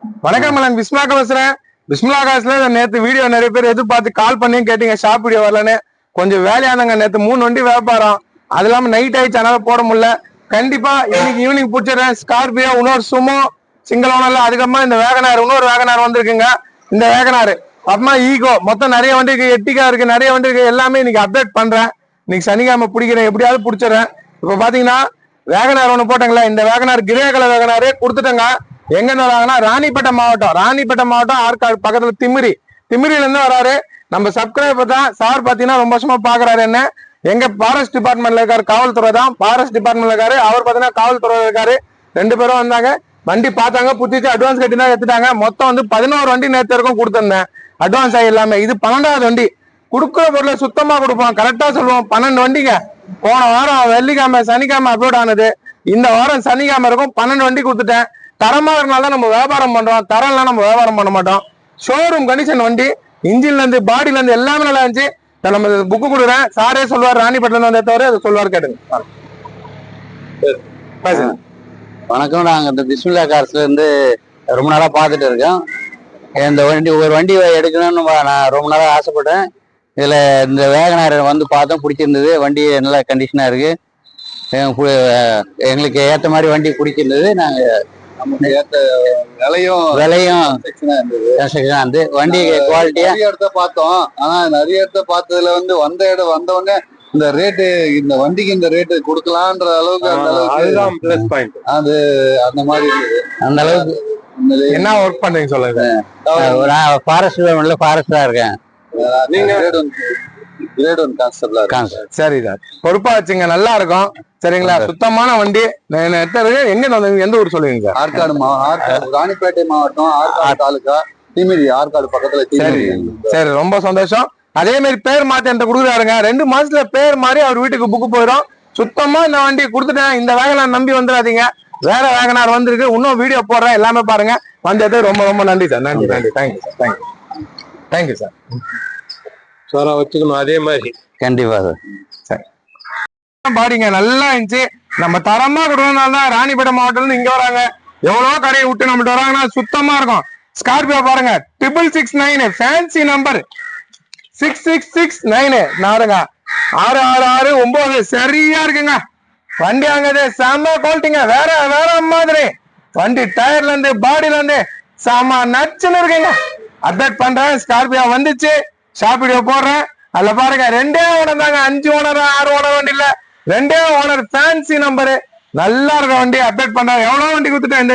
வணக்கம் நான் பிஸ்மிலாக்கா பேசுறேன். பிஸ்மிலாகாஸ்ல நேற்று வீடியோ நிறைய பேர் எதிர்பார்த்து கால் பண்ணி கேட்டீங்க ஷாப் வீடியோ வரலன்னு. கொஞ்சம் வேலையானங்க. நேற்று 3 வண்டி வியாபாரம், அது இல்லாம நைட் ஆயிடுச்சு, அதனால போட முடியல. கண்டிப்பா இன்னைக்கு ஈவினிங் பிடிச்சிடுறேன். ஸ்கார்பியோ, இன்னொரு சுமோ சிங்கிள் ஓனர்ல, அதுக்கப்புறமா இந்த வேகனார், இன்னொரு வேகனார் வந்திருக்குங்க. இந்த வேகனார் அப்புறமா ஈகோ, மொத்தம் நிறைய வண்டி இருக்கு. எட்டிகா இருக்கு, நிறைய வண்டி இருக்கு. எல்லாமே இன்னைக்கு அப்டேட் பண்றேன். இன்னைக்கு சனிக்கிழமை பிடிக்கிறேன், எப்படியாவது பிடிச்சிடுறேன். இப்ப பாத்தீங்கன்னா வேகனார் ஒண்ணு போட்டேங்களா, இந்த வேகனார் கிரே கலர் வேகனாரு கொடுத்துட்டேங்க. எங்க வராங்கன்னா ராணிப்பேட்டை மாவட்டம், ஆற்காடு பக்கத்துல திமிரில இருந்து வராரு. நம்ம சப்ஸ்கிரைபர் தான் சார். பாத்தீங்கன்னா ரொம்ப வருஷமா பாக்குறாரு என்ன. எங்க ஃபாரஸ்ட் டிபார்ட்மெண்ட்ல இருக்காரு, காவல்துறை தான் ஃபாரஸ்ட் டிபார்ட்மெண்ட்ல இருக்காரு. அவர் பாத்தீங்கன்னா காவல்துறை இருக்காரு. 2 பேரும் வந்தாங்க, வண்டி பார்த்தாங்க, புத்திச்சு அட்வான்ஸ் கட்டினா எடுத்துட்டாங்க. மொத்தம் வந்து 11 வண்டி நேற்று வரைக்கும் கொடுத்துருந்தேன் அட்வான்ஸ் ஆகி எல்லாமே. இது 12வது வண்டி. கொடுக்குற பொருளை சுத்தமா கொடுப்போம், கரெக்டா சொல்லுவோம். 12 வண்டிங்க. போன வாரம் வெள்ளிக்கிழமை சனிக்கிழமை அப்லோட் ஆனது. இந்த வாரம் சனிக்கிழமை இருக்கும் 12 வண்டி கொடுத்துட்டேன். தரமா இருந்தால நம்ம வியாபாரம் பண்றோம், தரம்லாம் நம்ம வியாபாரம் பண்ண மாட்டோம். ஷோரூம் கண்டிஷன் வண்டி, இன்ஜின்ல இருந்து பாடியில இருந்து எல்லாமே நல்லா இருந்துச்சு. நம்ம புக்கு கொடுக்குறேன், சாரே சொல்லுவார். ராணிப்பேட்டில இருந்து வந்த தவிர அதை சொல்லுவார், கேட்டுங்க. வணக்கம். நாங்க இந்த பிஸ்மில்லா கார்ஸ்ல இருந்து ரொம்ப நாளா பாத்துட்டு இருக்கோம். இந்த வண்டி ஒரு வண்டி எடுக்கணும்னு நான் ரொம்ப நாளா ஆசைப்பட்டேன். இதுல இந்த வேகனார் வந்து பார்த்தோம், பிடிச்சிருந்தது. வண்டி நல்ல கண்டிஷனா இருக்கு. எங்களுக்கு ஏத்த மாதிரி வண்டி பிடிச்சிருந்தது. நாங்க ஏத்த விலையும் இருந்து வண்டி குவாலிட்டியா நிறைய இடத்த பார்த்தோம். ஆனா நிறைய இடத்த பார்த்ததுல வந்து வந்த உடனே இந்த ரேட்டு, இந்த வண்டிக்கு இந்த ரேட்டு கொடுக்கலான்ற அளவுக்கு, அந்த அளவுக்கு அது அந்த மாதிரி இருந்தது. அந்த அளவுக்கு என்ன ஒர்க் பண்றீங்க சொல்லுங்க. ஃபாரஸ்ட் தான் இருக்கேன். நீங்க கிரேட் 1 கான்செப்ட்ல சரி சார், பொறுப்பா வச்சுங்க, நல்லா இருக்கும். சரிங்களா, சுத்தமான வண்டி. எந்த ஊர் சொல்லுவீங்க சார்? ஆற்காடு ராணிப்பேட்டை மாவட்டம், ஆற்காடு தாலுகா, திமிரி. ஆற்காடு பக்கத்துல. சரி சரி, ரொம்ப சந்தோஷம். அதே மாதிரி பேர் மாத்தி என்கிட்ட கொடுக்குறாருங்க. 2 மாசத்துல பேர் மாறி அவர் வீட்டுக்கு புக்கு போயிடும். சுத்தமா இந்த வண்டி கொடுத்துட்டேன். இந்த வேகனார் நம்பி வந்துடாதீங்க, வேற வேகனார் வந்திருக்கு. இன்னும் வீடியோ போடுறேன், எல்லாமே பாருங்க. வந்தது ரொம்ப ரொம்ப நன்றி சார். நன்றி. Thank you sir. Thank you sir. சாரா வச்சுக்கணும் அதே மாதிரி. கண்டிப்பா சார். சரி, பாடிங்க நல்லா இருந்துச்சு. நம்ம தரமா கொடுக்கறதுனால தான் ராணிப்பேட்டை மாவட்டத்துல இங்க வராங்க. எவ்வளவு கடையை விட்டு நம்மகிட்ட வராங்கன்னா சுத்தமா இருக்கும். ஸ்கார்பியோ பாருங்க, 6669 ஃபேன்சி நம்பர் 6669 நாருங்க 6669. சரியா இருக்குங்க வண்டி. அங்கதே செம்ம குவாலிட்டிங்க, வேற வேற மாதிரி வண்டி. டயர்ல இருந்து பாடியில இருந்து செம்ம நச்சுன்னு இருக்குங்க. அப்டேட் பண்றேன். ஸ்கார்பியோ வந்துச்சு, ஷாப் வீடியோ போடுறேன். அதுல பாருங்க 2 ஓனர் தாங்க, 5 ஓனர் 6 ஓனர் வண்டி இல்ல, 2 ஓனர் ஃபேன்சி நம்பரு. நல்லா இருக்க வண்டி. அப்டேட் பண்றேன். எவ்வளவு வண்டி கொடுத்துட்டேன். இந்த